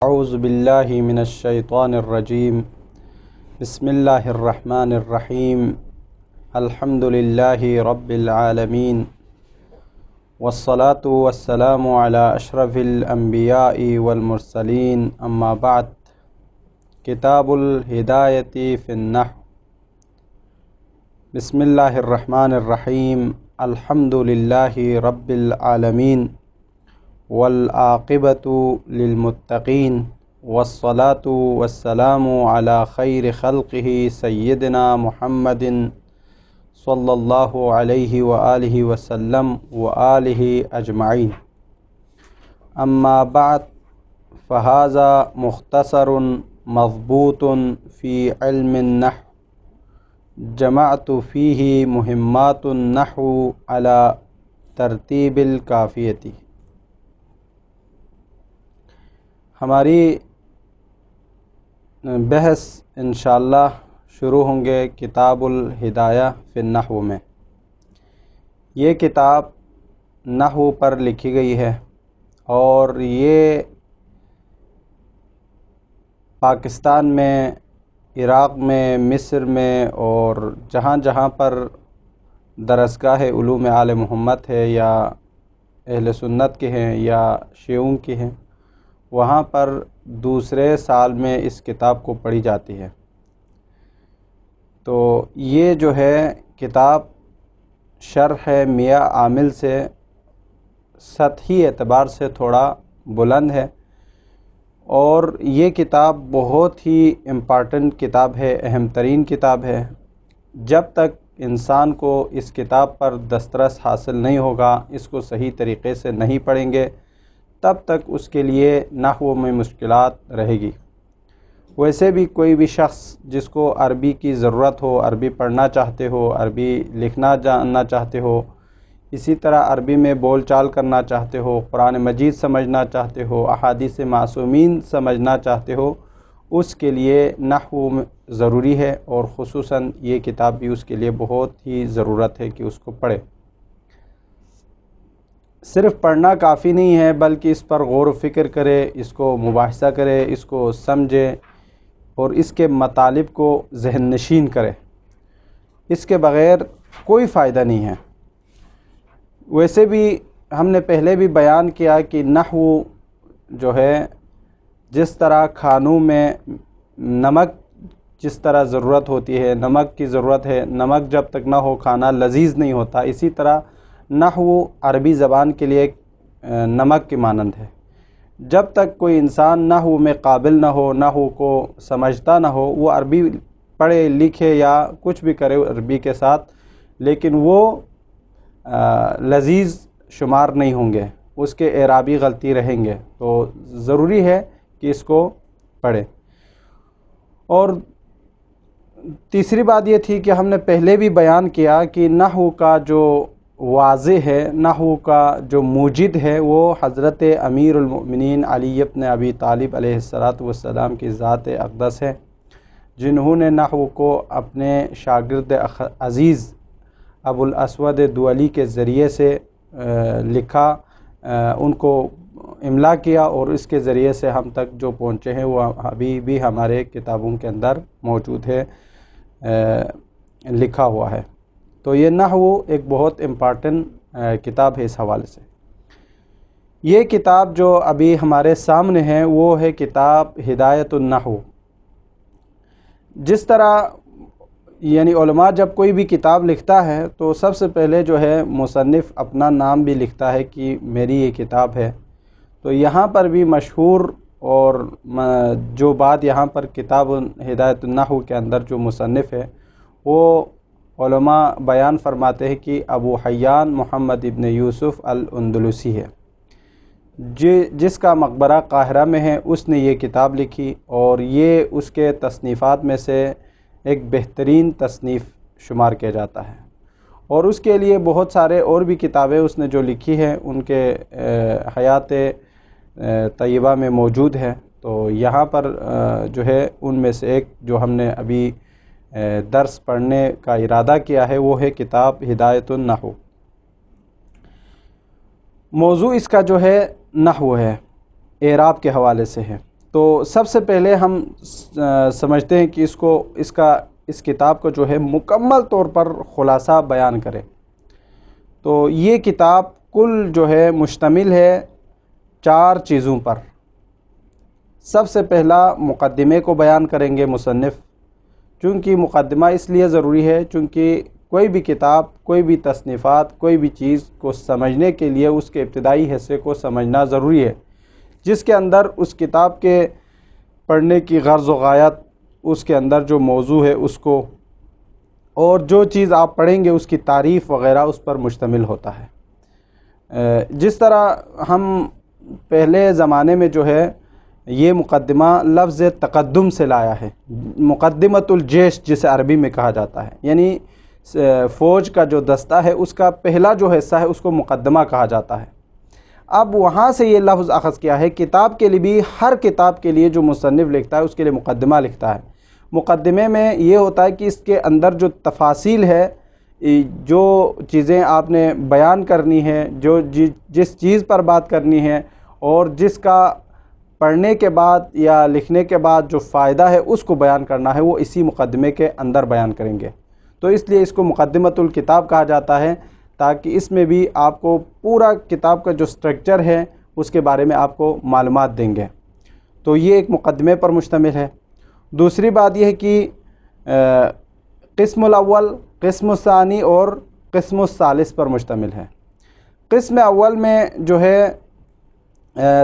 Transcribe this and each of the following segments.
اعوذ باللہ من الشیطان الرجیم بسم اللہ الرحمن الرحیم الحمد للہ رب العالمین والصلاة والسلام علی اشرف الانبیاء والمرسلین اما بعد کتاب الہدایۃ فی النحو بسم اللہ الرحمن الرحیم الحمد للہ رب العالمین والعاقبۃ للمتقین والصلاة والسلام علی خیر خلقہ سیدنا محمد صلی اللہ علیہ وآلہ وسلم وآلہ اجمعین اما بعد فہذا مختصر مضبوط فی علم النحو جمعت فیہ مہمات النحو علی ترتیب الکافیۃ۔ ہماری بحث انشاءاللہ شروع ہوں گے کتاب الہدایہ فی النحو میں۔ یہ کتاب نحو پر لکھی گئی ہے اور یہ پاکستان میں، عراق میں، مصر میں اور جہاں جہاں پر درسگاہ علوم آل محمد ہے یا اہل سنت کے ہیں یا شیعوں کے ہیں، وہاں پر دوسرے سال میں اس کتاب کو پڑھی جاتی ہے۔ تو یہ جو ہے کتاب شرح میاں عامل سے سطحی اعتبار سے تھوڑا بلند ہے، اور یہ کتاب بہت ہی امپارٹنٹ کتاب ہے، اہم ترین کتاب ہے۔ جب تک انسان کو اس کتاب پر دسترس حاصل نہیں ہوگا، اس کو صحیح طریقے سے نہیں پڑھیں گے، تب تک اس کے لیے نحو میں مشکلات رہے گی۔ ویسے بھی کوئی بھی شخص جس کو عربی کی ضرورت ہو، عربی پڑھنا چاہتے ہو، عربی لکھنا جاننا چاہتے ہو، اسی طرح عربی میں بول چال کرنا چاہتے ہو، قرآن مجید سمجھنا چاہتے ہو، احادیث معصومین سمجھنا چاہتے ہو، اس کے لیے نحو ضروری ہے، اور خصوصاً یہ کتاب بھی اس کے لیے بہت ہی ضرورت ہے کہ اس کو پڑھے۔ صرف پڑھنا کافی نہیں ہے، بلکہ اس پر غور و فکر کرے، اس کو مباحثہ کرے، اس کو سمجھے اور اس کے مطالب کو ذہن نشین کرے۔ اس کے بغیر کوئی فائدہ نہیں ہے۔ ویسے بھی ہم نے پہلے بھی بیان کیا کہ نحو جو ہے، جس طرح کھانوں میں نمک جس طرح ضرورت ہوتی ہے، نمک کی ضرورت ہے، نمک جب تک نہ ہو کھانا لذیذ نہیں ہوتا، اسی طرح نحو عربی زبان کے لیے ایک نمک کی مانند ہے۔ جب تک کوئی انسان نحو میں قابل نہ ہو، نحو کو سمجھتا نہ ہو، وہ عربی پڑھے لکھے یا کچھ بھی کرے عربی کے ساتھ، لیکن وہ لذیذ شمار نہیں ہوں گے، اس کے اعرابی غلطی رہیں گے۔ تو ضروری ہے کہ اس کو پڑھے۔ اور تیسری بات یہ تھی کہ ہم نے پہلے بھی بیان کیا کہ نحو کا جو واضح ہے، نحو کا جو موجد ہے، وہ حضرت امیر المؤمنین علی بن ابی طالب علیہ السلام کی ذات اقدس ہے، جنہوں نے نحو کو اپنے شاگرد عزیز ابو الاسود دؤلی کے ذریعے سے لکھا، ان کو املا کیا، اور اس کے ذریعے سے ہم تک جو پہنچے ہیں وہ ابھی بھی ہمارے کتابوں کے اندر موجود ہے، لکھا ہوا ہے۔ تو یہ نحو ایک بہت امپارٹنٹ کتاب ہے اس حوالے سے۔ یہ کتاب جو ابھی ہمارے سامنے ہے وہ ہے کتاب ہدایۃ النحو۔ جس طرح یعنی علماء جب کوئی بھی کتاب لکھتا ہے تو سب سے پہلے جو ہے مصنف اپنا نام بھی لکھتا ہے کہ میری یہ کتاب ہے۔ تو یہاں پر بھی مشہور اور جو بات یہاں پر کتاب ہدایۃ النحو کے اندر جو مصنف ہے، وہ علماء بیان فرماتے ہیں کہ ابو حیان محمد ابن یوسف الاندلسی ہے، جس کا مقبرہ قاہرہ میں ہے۔ اس نے یہ کتاب لکھی، اور یہ اس کے تصنیفات میں سے ایک بہترین تصنیف شمار کیا جاتا ہے، اور اس کے لیے بہت سارے اور بھی کتابیں اس نے جو لکھی ہیں ان کے حیات طیبہ میں موجود ہے۔ تو یہاں پر جو ہے ان میں سے ایک جو ہم نے ابھی درس پڑھنے کا ارادہ کیا ہے وہ ہے کتاب ہدایۃ النحو۔ موضوع اس کا جو ہے نحو ہے، اعراب کے حوالے سے ہے۔ تو سب سے پہلے ہم سمجھتے ہیں کہ اس کتاب کو جو ہے مکمل طور پر خلاصہ بیان کرے۔ تو یہ کتاب کل جو ہے مشتمل ہے 4 چیزوں پر۔ سب سے پہلا مقدمے کو بیان کریں گے مصنف، چونکہ مقدمہ اس لیے ضروری ہے چونکہ کوئی بھی کتاب، کوئی بھی تصنیفات، کوئی بھی چیز کو سمجھنے کے لیے اس کے ابتدائی حصے کو سمجھنا ضروری ہے، جس کے اندر اس کتاب کے پڑھنے کی غرض و غایت، اس کے اندر جو موضوع ہے اس کو، اور جو چیز آپ پڑھیں گے اس کی تعریف وغیرہ اس پر مشتمل ہوتا ہے۔ جس طرح ہم پہلے زمانے میں جو ہے یہ مقدمہ لفظ تقدم سے لایا ہے، مقدمۃ الجیش جسے عربی میں کہا جاتا ہے، یعنی فوج کا جو دستہ ہے اس کا پہلا جو حصہ ہے اس کو مقدمہ کہا جاتا ہے۔ اب وہاں سے یہ لفظ اخذ کیا ہے، کتاب کے لیے بھی، ہر کتاب کے لیے جو مصنف لکھتا ہے اس کے لیے مقدمہ لکھتا ہے۔ مقدمے میں یہ ہوتا ہے کہ اس کے اندر جو تفاصیل ہے، جو چیزیں آپ نے بیان کرنی ہے، جس چیز پر بات کرنی ہے، اور جس کا پڑھنے کے بعد یا لکھنے کے بعد جو فائدہ ہے اس کو بیان کرنا ہے، وہ اسی مقدمے کے اندر بیان کریں گے۔ تو اس لیے اس کو مقدمۃ الکتاب کہا جاتا ہے، تاکہ اس میں بھی آپ کو پورا کتاب کا جو سٹرکچر ہے اس کے بارے میں آپ کو معلومات دیں گے۔ تو یہ ایک مقدمے پر مشتمل ہے۔ دوسری بات یہ ہے کہ قسم الاول، قسم الثانی اور قسم الثالث پر مشتمل ہے۔ قسم اول میں جو ہے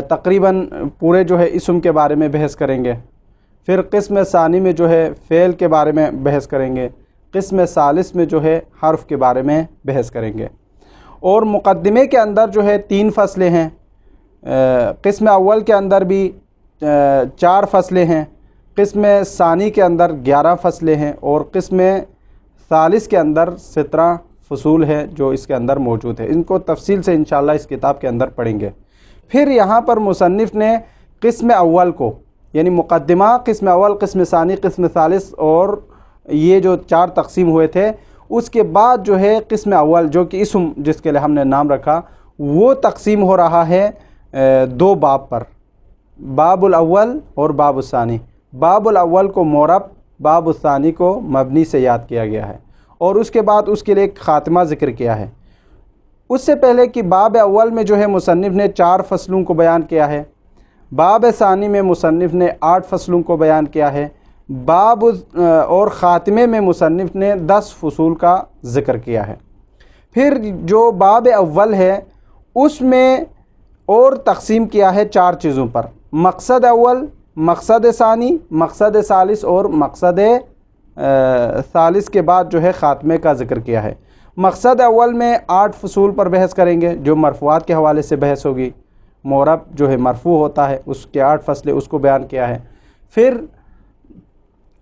تقریباً پورے جو ہے اسم کے بارے میں بحث کریں گے۔ پھر قسم ثانی میں جو ہے فعل کے بارے میں بحث کریں گے۔ قسم ثالث میں جو ہے حرف کے بارے میں بحث کریں گے۔ اور مقدمے کے اندر جو ہے 3 فصلیں ہیں۔ قسم اول کے اندر بھی 4 فصلیں ہیں، قسم ثانی کے اندر 11 فصلیں ہیں، اور قسم ثالث کے اندر 17 فصول ہے جو اس کے اندر موجود ہے۔ ان کو تفصیل سے انشاءاللہ اس کتاب کے اندر پڑھیں گے۔ پھر یہاں پر مصنف نے قسم اول کو، یعنی مقدمہ، قسم اول، قسم ثانی، قسم ثالث، اور یہ جو 4 تقسیم ہوئے تھے، اس کے بعد جو ہے قسم اول، جو کہ اسم جس کے لیے ہم نے نام رکھا، وہ تقسیم ہو رہا ہے 2 باب پر، باب الاول اور باب الثانی۔ باب الاول کو معرب، باب الثانی کو مبنی سے یاد کیا گیا ہے، اور اس کے بعد اس کے لیے ایک خاتمہ ذکر کیا ہے۔ اس سے پہلے کہ باب اول میں جو ہے مصنف نے 4 فصلوں کو بیان کیا ہے، باب ثانی میں مصنف نے 8 فصلوں کو بیان کیا ہے، باب اور خاتمے میں مصنف نے 10 فصول کا ذکر کیا ہے۔ پھر جو باب اول ہے اس میں اور تقسیم کیا ہے 4 چیزوں پر، مقصد اول، مقصد ثانی، مقصد ثالث، اور مقصد ثالث کے بعد جو ہے خاتمے کا ذکر کیا ہے۔ مقصد اول میں 8 فصول پر بحث کریں گے، جو مرفوعات کے حوالے سے بحث ہوگی۔ معرب جو ہے مرفوع ہوتا ہے، اس کے 8 فصلیں اس کو بیان کیا ہے۔ پھر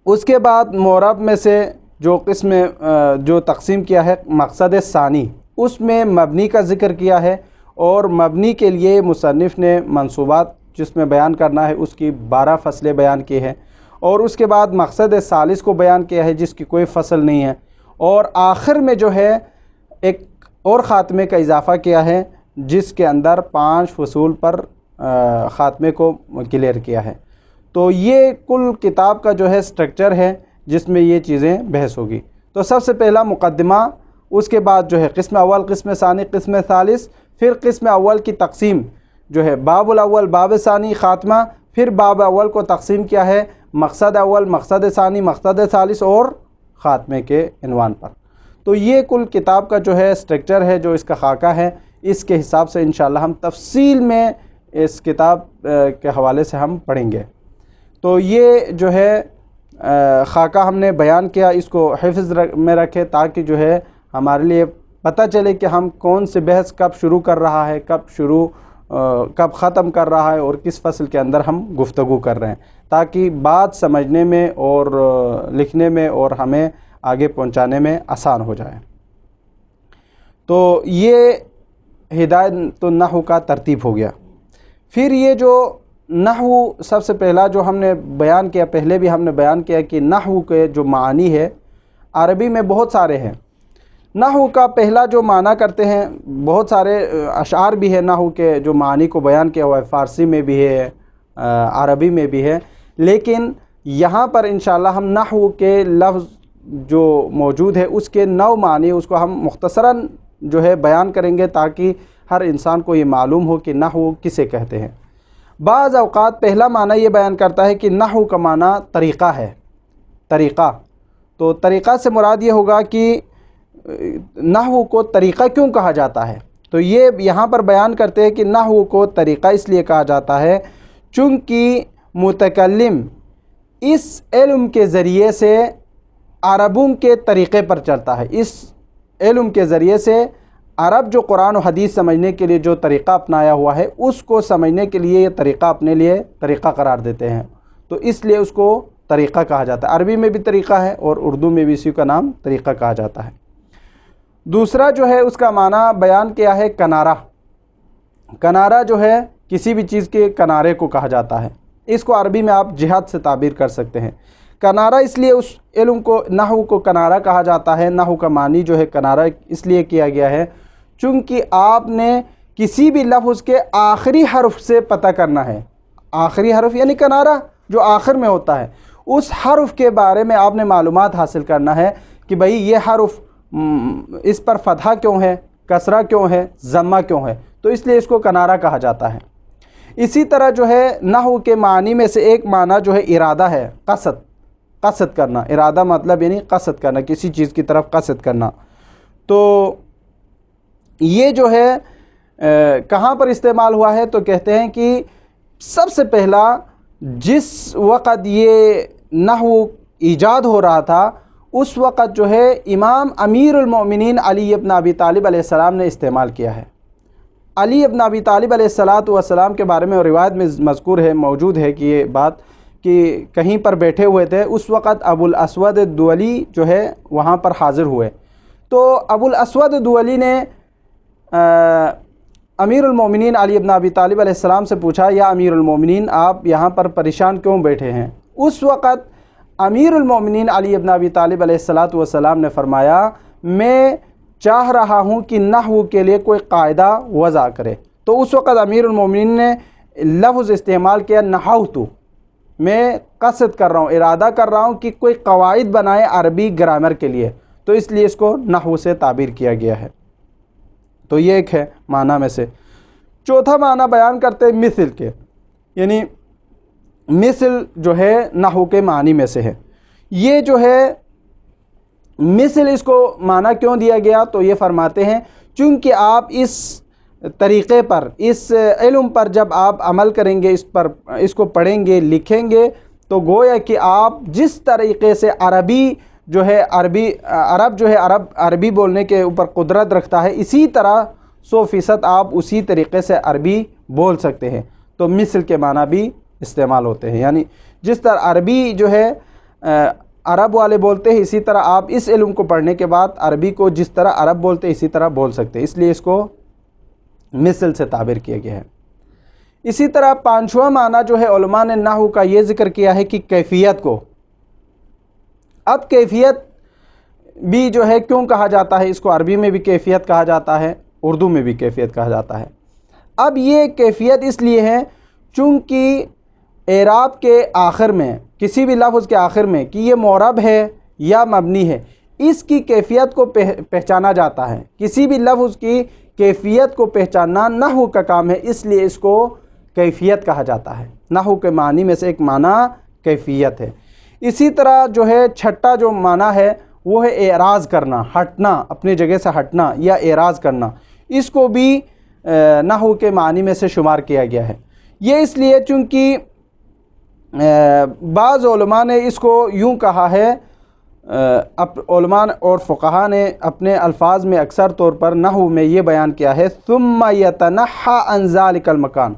اس کے بعد معرب میں سے جو تقسیم کیا ہے مقصد ثانی، اس میں مبنی کا ذکر کیا ہے، اور مبنی کے لیے مصنف نے منصوبات جس میں بیان کرنا ہے اس کی 12 فصلیں بیان کی ہیں، اور اس کے بعد مقصد ثالث کو بیان کیا ہے جس کی کوئی فصل نہیں ہے، اور آخر میں جو ہے ایک اور خاتمے کا اضافہ کیا ہے جس کے اندر 5 فصول پر خاتمے کو کلیئر کیا ہے۔ تو یہ کل کتاب کا جو ہے سٹرکچر ہے جس میں یہ چیزیں بحث ہوگی۔ تو سب سے پہلا مقدمہ، اس کے بعد جو ہے قسم اول، قسم ثانی، قسم ثالث، پھر قسم اول کی تقسیم جو ہے باب الاول، باب ثانی، خاتمہ، پھر باب اول کو تقسیم کیا ہے مقصد اول، مقصد ثانی، مقصد ثالث اور خاتمے کے عنوان پر۔ تو یہ کل کتاب کا جو ہے سٹرکچر ہے، جو اس کا خاکہ ہے، اس کے حساب سے انشاءاللہ ہم تفصیل میں اس کتاب کے حوالے سے ہم پڑھیں گے۔ تو یہ جو ہے خاکہ ہم نے بیان کیا، اس کو حفظ میں رکھے تاکہ جو ہے ہمارے لیے پتہ چلے کہ ہم کون سے بحث کب شروع کر رہا ہے، کب ختم کر رہا ہے، اور کس فصل کے اندر ہم گفتگو کر رہے ہیں، تاکہ بات سمجھنے میں اور لکھنے میں اور ہمیں آگے پہنچانے میں آسان ہو جائے۔ تو یہ ہدایت النحو کا ترتیب ہو گیا۔ پھر یہ جو نحو سب سے پہلا جو ہم نے بیان کیا، پہلے بھی ہم نے بیان کیا کہ نحو کے جو معنی ہے عربی میں بہت سارے ہیں۔ نحو کا پہلا جو معنی کرتے ہیں، بہت سارے اشعار بھی ہیں نحو کے جو معنی کو بیان کیا ہوا ہے، فارسی میں بھی ہے، عربی میں بھی ہے، لیکن یہاں پر انشاءاللہ ہم نحو کے لفظ جو موجود ہے اس کے 9 معنی اس کو ہم مختصراً جو ہے بیان کریں گے تاکہ ہر انسان کو یہ معلوم ہو کہ نحو کسے کہتے ہیں۔ بعض اوقات پہلا معنی یہ بیان کرتا ہے کہ نحو کا معنی طریقہ ہے، طریقہ۔ تو طریقہ سے مراد یہ ہوگا کہ نحو کو طریقہ کیوں کہا جاتا ہے، تو یہ یہاں پر بیان کرتے ہیں کہ نحو کو طریقہ اس لیے کہا جاتا ہے چونکہ متکلم اس علم کے ذریعے سے عربوں کے طریقے پر چلتا ہے۔ اس علم کے ذریعے سے عرب جو قرآن و حدیث سمجھنے کے لیے جو طریقہ اپنایا ہوا ہے اس کو سمجھنے کے لیے یہ طریقہ اپنے لیے طریقہ قرار دیتے ہیں، تو اس لیے اس کو طریقہ کہا جاتا ہے۔ عربی میں بھی طریقہ ہے اور اردو میں بھی اسی کا نام طریقہ کہا جاتا ہے۔ دوسرا جو ہے اس کا معنی بیان کیا ہے کنارہ۔ کنارہ جو ہے کسی بھی چیز کے کنارے کو کہا جاتا ہے، اس کو عربی میں آپ جہت سے تعبیر کر سکتے ہیں۔ کنارہ اس لیے اس علم کو نحو کو کنارہ کہا جاتا ہے، نحو کا معنی جو ہے کنارہ اس لیے کیا گیا ہے چونکہ آپ نے کسی بھی لفظ کے آخری حرف سے پتہ کرنا ہے۔ آخری حرف یعنی کنارہ جو آخر میں ہوتا ہے، اس حرف کے بارے میں آپ نے معلومات حاصل کرنا ہے کہ بھئی یہ حرف اس پر فتحہ کیوں ہے، کسرہ کیوں ہے، ضمہ کیوں ہے، تو اس لیے اس کو کنارہ کہا جاتا ہے۔ اسی طرح جو ہے نحو کے معنی میں سے ایک معنی جو ہے ارادہ ہے، قصد کرنا۔ ارادہ مطلب یعنی قصد کرنا، کسی چیز کی طرف قصد کرنا۔ تو یہ جو ہے کہاں پر استعمال ہوا ہے، تو کہتے ہیں کہ سب سے پہلا جس وقت یہ نحو ایجاد ہو رہا تھا اس وقت جو ہے امام امیر المؤمنین علی ابن ابی طالب علیہ السلام نے استعمال کیا ہے۔ علی ابن ابی طالب علیہ السلام کے بارے میں روایت میں مذکور ہے، موجود ہے کہ یہ بات کہ کہیں پر بیٹھے ہوئے تھے، اس وقت ابو الاسود الدولی جو ہے وہاں پر حاضر ہوئے، تو ابو الاسود الدولی نے امیر المومنین علی ابن ابی طالب علیہ السلام سے پوچھا، یا امیر المومنین آپ یہاں پر پریشان کیوں بیٹھے ہیں؟ اس وقت امیر المومنین علی ابن ابی طالب علیہ السلام نے فرمایا میں چاہ رہا ہوں کہ نحو کے لیے کوئی قاعدہ وضع کرے۔ تو اس وقت امیر المومنین نے لفظ استعمال کیا نحوت، میں قصد کر رہا ہوں، ارادہ کر رہا ہوں کہ کوئی قواعد بنائے عربی گرامر کے لیے، تو اس لیے اس کو نحو سے تعبیر کیا گیا ہے۔ تو یہ ایک ہے معنی میں سے۔ چوتھا معنی بیان کرتے ہیں مثل کے، یعنی مثل جو ہے نحو کے معنی میں سے ہے۔ یہ جو ہے مثل اس کو معنی کیوں دیا گیا، تو یہ فرماتے ہیں چونکہ آپ اس طریقے پر، اس علم پر جب آپ عمل کریں گے، اس کو پڑھیں گے، لکھیں گے، تو گویا کہ آپ جس طریقے سے عرب جو ہے عربی بولنے کے اوپر قدرت رکھتا ہے، اسی طرح 100% آپ اسی طریقے سے عربی بول سکتے ہیں۔ تو مثل کے معنی بھی استعمال ہوتے ہیں، یعنی جس طرح عربی جو ہے عرب والے بولتے ہیں، اسی طرح آپ اس علم کو پڑھنے کے بعد عربی کو جس طرح عرب بولتے ہیں اسی طرح بول سکتے ہیں، اس لیے اس کو مثل سے تعبیر کیا گیا ہے۔ اسی طرح پانچواں معنی جو ہے علماء نے نحو کا یہ ذکر کیا ہے کہ کیفیت کو۔ اب کیفیت بھی جو ہے کیوں کہا جاتا ہے، اس کو عربی میں بھی کیفیت کہا جاتا ہے، اردو میں بھی کیفیت کہا جاتا ہے۔ اب یہ کیفیت اس لیے ہے چونکہ اعراب کے آخر میں، کسی بھی لفظ کے آخر میں کہ یہ معرب ہے یا مبنی ہے، اس کی کیفیت کو پہچانا جاتا ہے۔ کسی بھی لفظ کی کیفیت کو پہچاننا نحو کا کام ہے، اس لیے اس کو کیفیت کہا جاتا ہے۔ نحو کے معنی میں سے ایک معنی کیفیت ہے۔ اسی طرح جو ہے چھٹا جو معنی ہے وہ ہے اعراض کرنا، ہٹنا، اپنی جگہ سے ہٹنا یا اعراض کرنا، اس کو بھی نحو کے معنی میں سے شمار کیا گیا ہے۔ یہ اس لیے چونکہ بعض علماء نے اس کو یوں کہا ہے، علماء اور فقہاء نے اپنے الفاظ میں اکثر طور پر نحو میں یہ بیان کیا ہے ثم یتنحى عن ذلك المکان،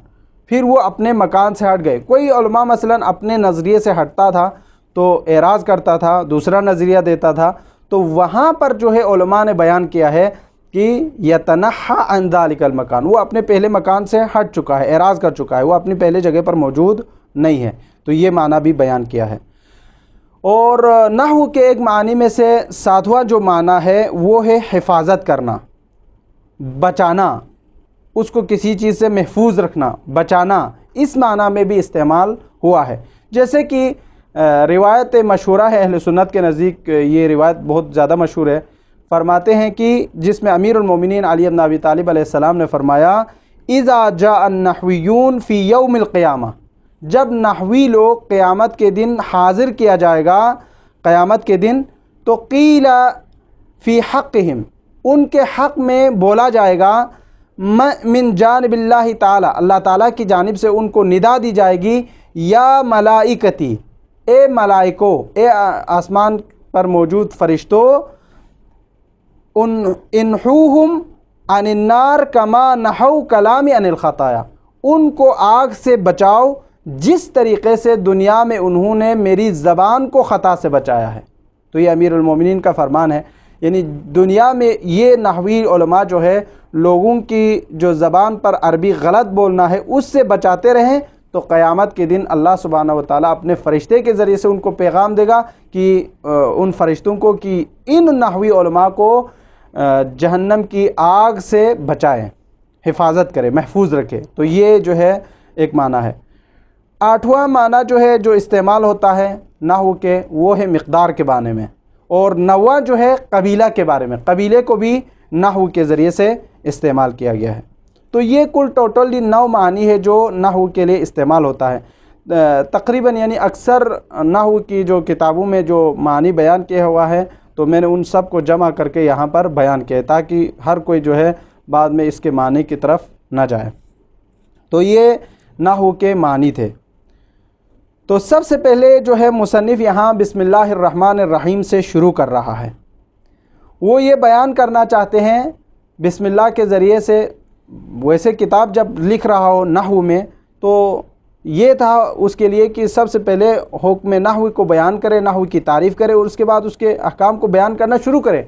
پھر وہ اپنے مکان سے ہٹ گئے۔ کوئی علماء مثلا اپنے نظریے سے ہٹتا تھا تو اعراض کرتا تھا، دوسرا نظریہ دیتا تھا، تو وہاں پر جو ہے علماء نے بیان کیا ہے کہ یتنحى عن ذلك المکان، وہ اپنے پہلے مکان سے ہٹ چکا ہے، اعراض کر چکا ہے، وہ اپنی پہلے جگہ پر موجود نہیں ہے، تو یہ معنی بھی بیان کیا ہے۔ اور نحو کے ایک معنی میں سے ساتواں جو معنی ہے وہ ہے حفاظت کرنا، بچانا، اس کو کسی چیز سے محفوظ رکھنا، بچانا، اس معنی میں بھی استعمال ہوا ہے۔ جیسے کہ روایت مشہورہ ہے اہل سنت کے نزدیک، یہ روایت بہت زیادہ مشہور ہے، فرماتے ہیں کہ جس میں امیر المومنین علی بن ابی طالب علیہ السلام نے فرمایا اذا جاء النحویون فی یوم القیامہ، جب نحوی لوگ قیامت کے دن حاضر کیا جائے گا قیامت کے دن، تو قیل فی حقہم، ان کے حق میں بولا جائے گا من جانب اللہ تعالی، اللہ تعالیٰ کی جانب سے ان کو ندا دی جائے گی، یا ملائکتی، اے ملائکو، اے آسمان پر موجود فرشتوں، انحوہم عن النار کما نحو کلامی عن الخطایا، ان کو آگ سے بچاؤ جس طریقے سے دنیا میں انہوں نے میری زبان کو خطا سے بچایا ہے۔ تو یہ امیر المومنین کا فرمان ہے، یعنی دنیا میں یہ نحوی علماء جو ہے لوگوں کی جو زبان پر عربی غلط بولنا ہے اس سے بچاتے رہیں، تو قیامت کے دن اللہ سبحانہ و تعالیٰ اپنے فرشتے کے ذریعے سے ان کو پیغام دے گا کہ ان فرشتوں کو کہ ان نحوی علماء کو جہنم کی آگ سے بچائیں، حفاظت کرے، محفوظ رکھے۔ تو یہ جو ہے ایک معنی ہے۔ آٹھواں معنی جو ہے جو استعمال ہوتا ہے نحو کے، وہ ہے مقدار کے بارے میں، اور نوواں جو ہے قبیلہ کے بارے میں، قبیلے کو بھی نحو کے ذریعے سے استعمال کیا گیا ہے۔ تو یہ کل ٹوٹلی 9 معنی ہے جو نحو کے لیے استعمال ہوتا ہے تقریباً، یعنی اکثر نحو کی جو کتابوں میں جو معنی بیان کیا ہوا ہے تو میں نے ان سب کو جمع کر کے یہاں پر بیان کیا تاکہ ہر کوئی جو ہے بعد میں اس کے معنی کی طرف نہ جائے۔ تو یہ نحو کے معنی تھے۔ تو سب سے پہلے جو ہے مصنف یہاں بسم اللہ الرحمن الرحیم سے شروع کر رہا ہے۔ وہ یہ بیان کرنا چاہتے ہیں بسم اللہ کے ذریعے سے، ویسے کتاب جب لکھ رہا ہو نحو میں تو یہ تھا اس کے لیے کہ سب سے پہلے حکم نحو کو بیان کرے، نحو کی تعریف کرے، اور اس کے بعد اس کے احکام کو بیان کرنا شروع کرے۔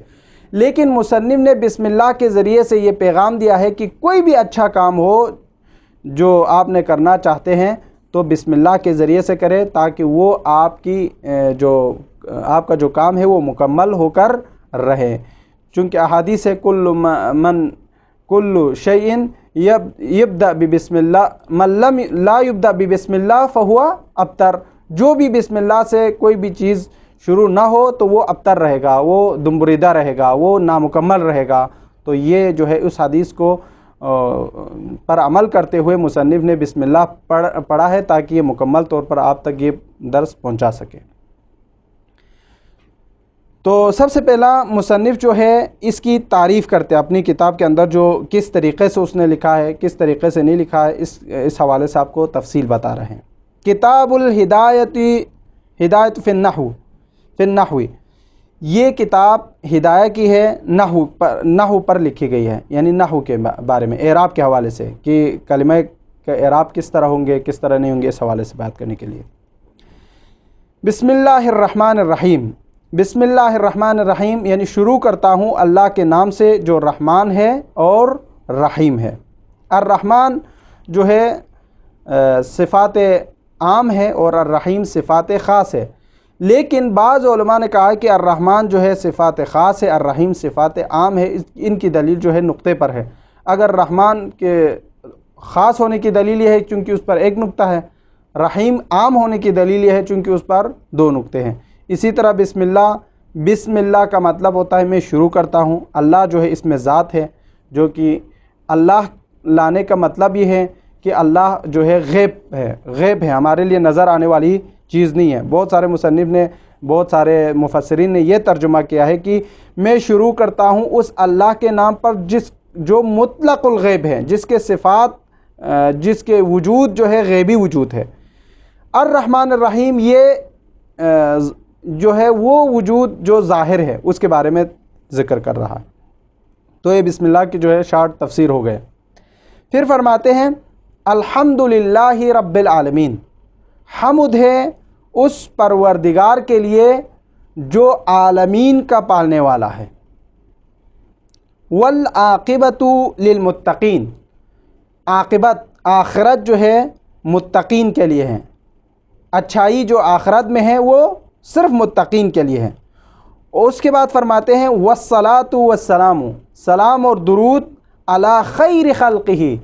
لیکن مصنف نے بسم اللہ کے ذریعے سے یہ پیغام دیا ہے کہ کوئی بھی اچھا کام ہو جو آپ نے کرنا چاہتے ہیں تو بسم اللہ کے ذریعے سے کرے، تاکہ وہ آپ کا جو کام ہے وہ مکمل ہو کر رہے۔ چونکہ احادیث ہے کل شیء یبدأ ببسم اللہ من لا یبدأ ببسم اللہ فہو ابتر، جو بھی بسم اللہ سے کوئی بھی چیز شروع نہ ہو تو وہ ابتر رہے گا، وہ دمبریدہ رہے گا، وہ نامکمل رہے گا۔ تو یہ جو ہے اس حدیث کو پر عمل کرتے ہوئے مصنف نے بسم اللہ پڑھا ہے تاکہ یہ مکمل طور پر آپ تک یہ درس پہنچا سکے۔ تو سب سے پہلا مصنف جو ہے اس کی تعریف کرتے ہیں اپنی کتاب کے اندر، جو کس طریقے سے اس نے لکھا ہے، کس طریقے سے نہیں لکھا ہے، اس حوالے سے آپ کو تفصیل بتا رہے ہیں۔ کتاب الہدایت فی النحو، یہ کتاب ہدایہ کی ہے نحو پر لکھی گئی ہے، یعنی نحو کے بارے میں، اعراب کے حوالے سے کہ کلمہ کا اعراب کس طرح ہوں گے کس طرح نہیں ہوں گے، اس حوالے سے بات کرنے کے لیے۔ بسم اللہ الرحمن الرحیم، بسم اللہ الرحمن الرحیم یعنی شروع کرتا ہوں اللہ کے نام سے جو رحمان ہے اور رحیم ہے۔ الرحمن جو ہے صفات عام ہے اور الرحیم صفات خاص ہے، لیکن بعض علماء نے کہا کہ الرحمن جو ہے صفات خاص ہے، الرحیم صفات عام ہے۔ ان کی دلیل جو ہے نقطے پر ہے۔ اگر رحمان کے خاص ہونے کی دلیل یہ ہے چونکہ اس پر ایک نقطہ ہے، رحیم عام ہونے کی دلیل یہ ہے چونکہ اس پر 2 نقطے ہیں۔ اسی طرح بسم اللہ کا مطلب ہوتا ہے میں شروع کرتا ہوں۔ اللہ جو ہے اس میں ذات ہے، جو کہ اللہ لانے کا مطلب یہ ہے کہ اللہ جو ہے غیب ہے، ہمارے لیے نظر آنے والی چیز نہیں ہے۔ بہت سارے مصنف نے، بہت سارے مفسرین نے یہ ترجمہ کیا ہے کہ میں شروع کرتا ہوں اس اللہ کے نام پر جو مطلق الغیب ہے، جس کے صفات، جس کے وجود جو ہے غیبی وجود ہے۔ الرحمن الرحیم یہ جو ہے وہ وجود جو ظاہر ہے اس کے بارے میں ذکر کر رہا ہے۔ تو یہ بسم اللہ کی جو ہے شارٹ تفسیر ہو گئے۔ پھر فرماتے ہیں الحمدللہ رب العالمین، حمد ہے اس پروردگار کے لیے جو عالمین کا پالنے والا ہے۔ والعاقبۃ للمتقین، عاقبت آخرت جو ہے متقین کے لیے ہے، اچھائی جو آخرت میں ہے وہ صرف متقین کے لیے ہے۔ اور اس کے بعد فرماتے ہیں والصلاۃ والسلام، سلام اور درود علی خیر خلقہ،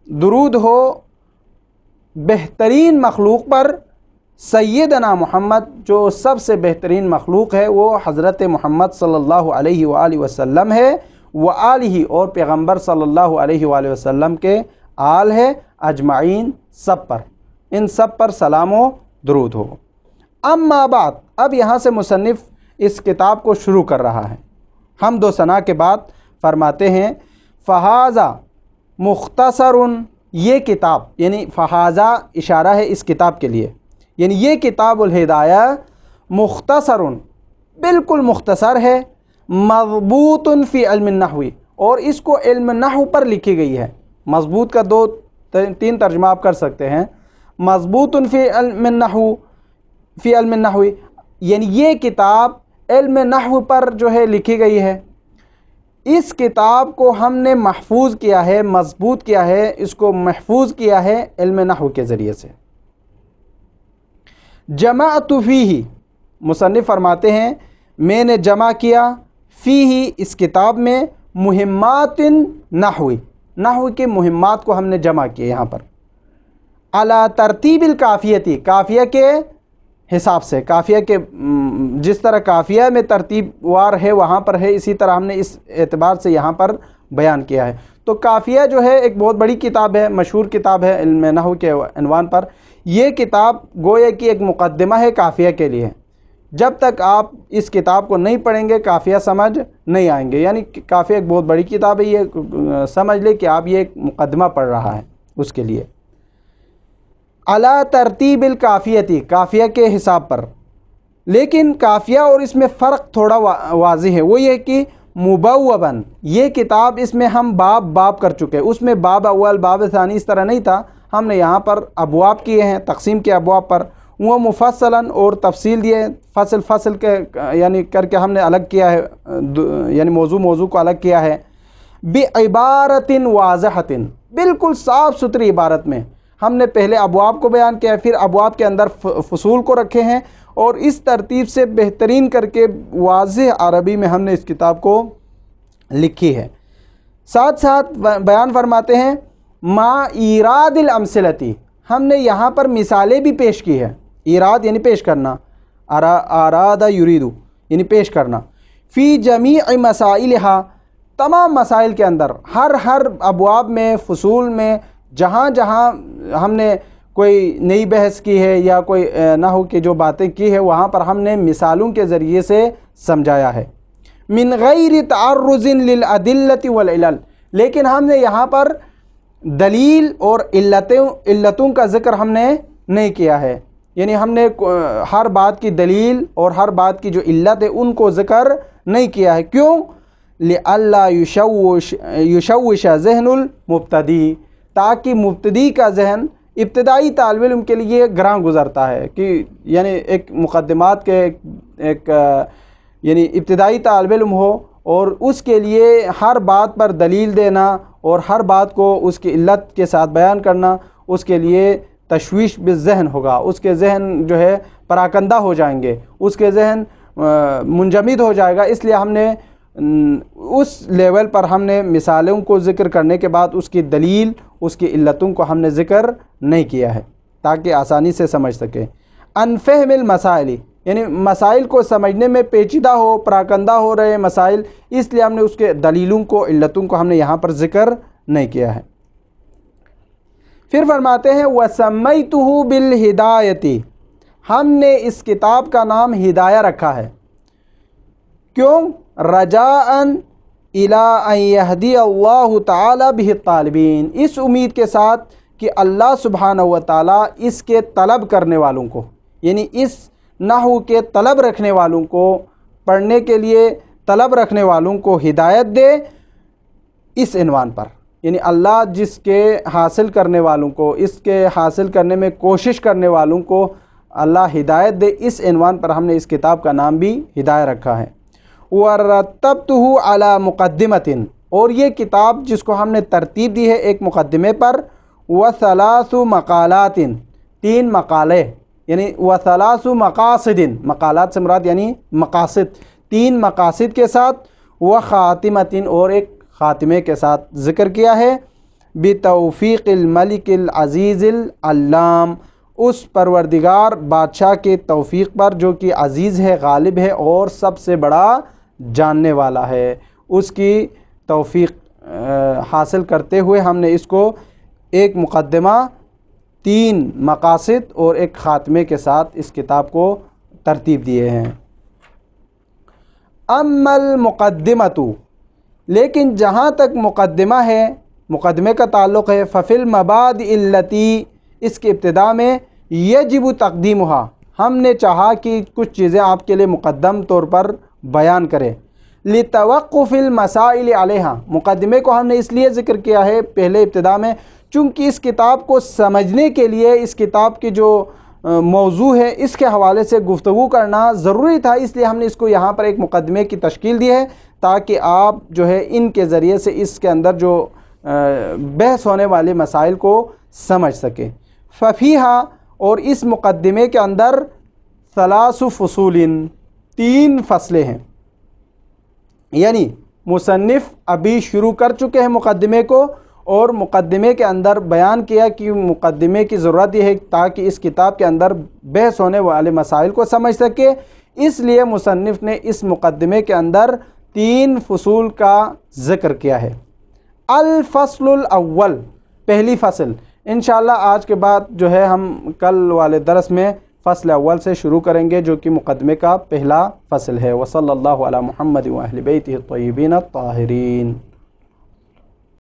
درود ہو بہترین مخلوق پر سیدنا محمد، جو سب سے بہترین مخلوق ہے وہ حضرت محمد صلی اللہ علیہ وآلہ وسلم ہے، وآلہ اور پیغمبر صلی اللہ علیہ وآلہ وسلم کے آل ہے، اجمعین سب پر، ان سب پر سلام و درود ہو۔ اما بعد، اب یہاں سے مصنف اس کتاب کو شروع کر رہا ہے۔ حمد و ثنا کے بعد فرماتے ہیں فہذا مختصر، یہ کتاب یعنی فہذا اشارہ ہے اس کتاب کے لیے، یعنی یہ کتاب الہدایہ مختصر بالکل مختصر ہے، مضبوط فی علم النحو، اور اس کو علم نحو پر لکھی گئی ہے۔ مضبوط کا تین ترجمہ آپ کر سکتے ہیں، مضبوط فی علم النحو، فی علم النحو یعنی یہ کتاب علم نحو پر جو ہے لکھی گئی ہے۔ اس کتاب کو ہم نے محفوظ کیا ہے، مضبوط کیا ہے، اس کو محفوظ کیا ہے علم نحو کے ذریعے سے۔ جمعت فیہ، مصنف فرماتے ہیں میں نے جمع کیا، فیہ اس کتاب میں، مہمات نحو، نحو کے مہمات کو ہم نے جمع کیا یہاں پر، علی ترتیب الکافیتی، کافیہ کے حساب سے، کافیہ کے جس طرح کافیہ میں ترتیب وار ہے وہاں پر ہے، اسی طرح ہم نے اس اعتبار سے یہاں پر بیان کیا ہے۔ تو کافیہ جو ہے ایک بہت بڑی کتاب ہے، مشہور کتاب ہے علم نحو کے عنوان پر۔ یہ کتاب گویا کہ ایک مقدمہ ہے کافیہ کے لیے، جب تک آپ اس کتاب کو نہیں پڑھیں گے کافیہ سمجھ نہیں آئیں گے، یعنی کافیہ ایک بہت بڑی کتاب ہے، یہ سمجھ لے کہ آپ یہ ایک مقدمہ پڑھ رہا ہے اس کے لیے۔ علی ترتیب الکافیتی، کافیہ کے حساب پر، لیکن کافیہ اور اس میں فرق تھوڑا واضح ہے، وہ یہ کہ مبوباً، یہ کتاب اس میں ہم باب کر چکے، اس میں باب اول باب ثانی اس طرح نہیں تھا، ہم نے یہاں پر ابواب کیے ہیں، تقسیم کے ابواب پر، وہ مفصلاً اور تفصیل دیے، فصل کے یعنی کر کے ہم نے الگ کیا ہے، یعنی موضوع کو الگ کیا ہے، بعبارت واضحۃ، بالکل صاف ستھری عبارت میں ہم نے پہلے ابواب کو بیان کیا ہے، پھر ابواب کے اندر فصول کو رکھے ہیں، اور اس ترتیب سے بہترین کر کے واضح عربی میں ہم نے اس کتاب کو لکھی ہے۔ ساتھ ساتھ بیان فرماتے ہیں ما ایراد الامثلتی، ہم نے یہاں پر مثالیں بھی پیش کی ہے، ایراد یعنی پیش کرنا، اراد یریدو یعنی پیش کرنا، فی جمیع مسائلہا، تمام مسائل کے اندر، ہر ابواب میں، فصول میں، جہاں جہاں ہم نے کوئی نئی بحث کی ہے یا کوئی نحو کی جو باتیں کی ہے وہاں پر ہم نے مثالوں کے ذریعے سے سمجھایا ہے۔ من غیر تعرض للادلۃ والعلل، لیکن ہم نے یہاں پر دلیل اور علتوں کا ذکر ہم نے نہیں کیا ہے، یعنی ہم نے ہر بات کی دلیل اور ہر بات کی جو علت ہے ان کو ذکر نہیں کیا ہے۔ کیوں؟ لئلا یشوش ذہن المبتدی، تاکہ مبتدی کا ذہن، ابتدائی طالب علم کے لیے گراں گزرتا ہے کہ یعنی ایک مقدمات کے ایک یعنی ابتدائی طالب علم ہو اور اس کے لیے ہر بات پر دلیل دینا اور ہر بات کو اس کی علت کے ساتھ بیان کرنا، اس کے لیے تشویش بالذہن ہوگا، اس کے ذہن جو ہے پراکندہ ہو جائیں گے، اس کے ذہن منجمد ہو جائے گا۔ اس لیے ہم نے اس لیول پر ہم نے مثالوں کو ذکر کرنے کے بعد اس کی دلیل، اس کی علتوں کو ہم نے ذکر نہیں کیا ہے تاکہ آسانی سے سمجھ سکے۔ ان فہم المسائل، یعنی مسائل کو سمجھنے میں پیچیدہ ہو، پراکندہ ہو رہے مسائل، اس لیے ہم نے اس کے دلیلوں کو، علتوں کو ہم نے یہاں پر ذکر نہیں کیا ہے۔ پھر فرماتے ہیں وَسَمَّيْتُهُ بِالْهِدَایَةِ، ہم نے اس کتاب کا نام ہدایہ رکھا ہے، کیوں؟ رجاءً الی ان یہدی اللہ تعالی بہ الطالبین، اس امید کے ساتھ کہ اللہ سبحانہ و تعالی اس کے طلب کرنے والوں کو، یعنی اس نحو کے طلب رکھنے والوں کو، پڑھنے کے لیے طلب رکھنے والوں کو ہدایت دے اس عنوان پر، یعنی اللہ جس کے حاصل کرنے والوں کو، اس کے حاصل کرنے میں کوشش کرنے والوں کو اللہ ہدایت دے، اس عنوان پر ہم نے اس کتاب کا نام بھی ہدایہ رکھا ہے۔ وَرَتَّبْتُهُ عَلَى مُقَدِّمَةٍ، اور یہ کتاب جس کو ہم نے ترتیب دی ہے ایک مقدمے پر، وَثَلَاثُ مَقَالَاتٍ، 3 مقالے، یعنی وَثَلَاثُ مَقَاصِدٍ، مقالات سے مراد یعنی مقاصد، 3 مقاصد کے ساتھ، وَخَاتِمَةٍ، اور ایک خاتمے کے ساتھ ذکر کیا ہے، بتوفیق الملک العزیز العلام، اس پروردگار بادشاہ کے توفیق پر جو کہ عزیز ہے، غالب ہے اور سب سے بڑا جاننے والا ہے، اس کی توفیق حاصل کرتے ہوئے ہم نے اس کو ایک مقدمہ، 3 مقاصد اور ایک خاتمے کے ساتھ اس کتاب کو ترتیب دیے ہیں۔ اما المقدمۃ، لیکن جہاں تک مقدمہ ہے، مقدمے کا تعلق ہے، ففی المبادئ التی، اس کی ابتدا میں یجب تقدیمها، ہم نے چاہا کہ کچھ چیزیں آپ کے لیے مقدم طور پر بیان کریں، لتوقف المسائل علیہا، مقدمے کو ہم نے اس لیے ذکر کیا ہے پہلے ابتدا میں چونکہ اس کتاب کو سمجھنے کے لیے اس کتاب کی جو موضوع ہے اس کے حوالے سے گفتگو کرنا ضروری تھا، اس لیے ہم نے اس کو یہاں پر ایک مقدمے کی تشکیل دی ہے تاکہ آپ جو ہے ان کے ذریعے سے اس کے اندر جو بحث ہونے والے مسائل کو سمجھ سکیں۔ ففیہا، اور اس مقدمے کے اندر 3 فصول، 3 فصلیں ہیں، یعنی مصنف ابھی شروع کر چکے ہیں مقدمے کو، اور مقدمے کے اندر بیان کیا کہ مقدمے کی ضرورت یہ ہے تاکہ اس کتاب کے اندر بحث ہونے والے مسائل کو سمجھ سکے، اس لیے مصنف نے اس مقدمے کے اندر 3 فصول کا ذکر کیا ہے۔ الفصل الاول، پہلی فصل، انشاءاللہ آج کے بعد جو ہے ہم کل والے درس میں فصل اول سے شروع کریں گے جو کہ مقدمے کا پہلا فصل ہے۔ وصلی اللہ علی محمد و اہل بیتہ الطیبین الطاہرین۔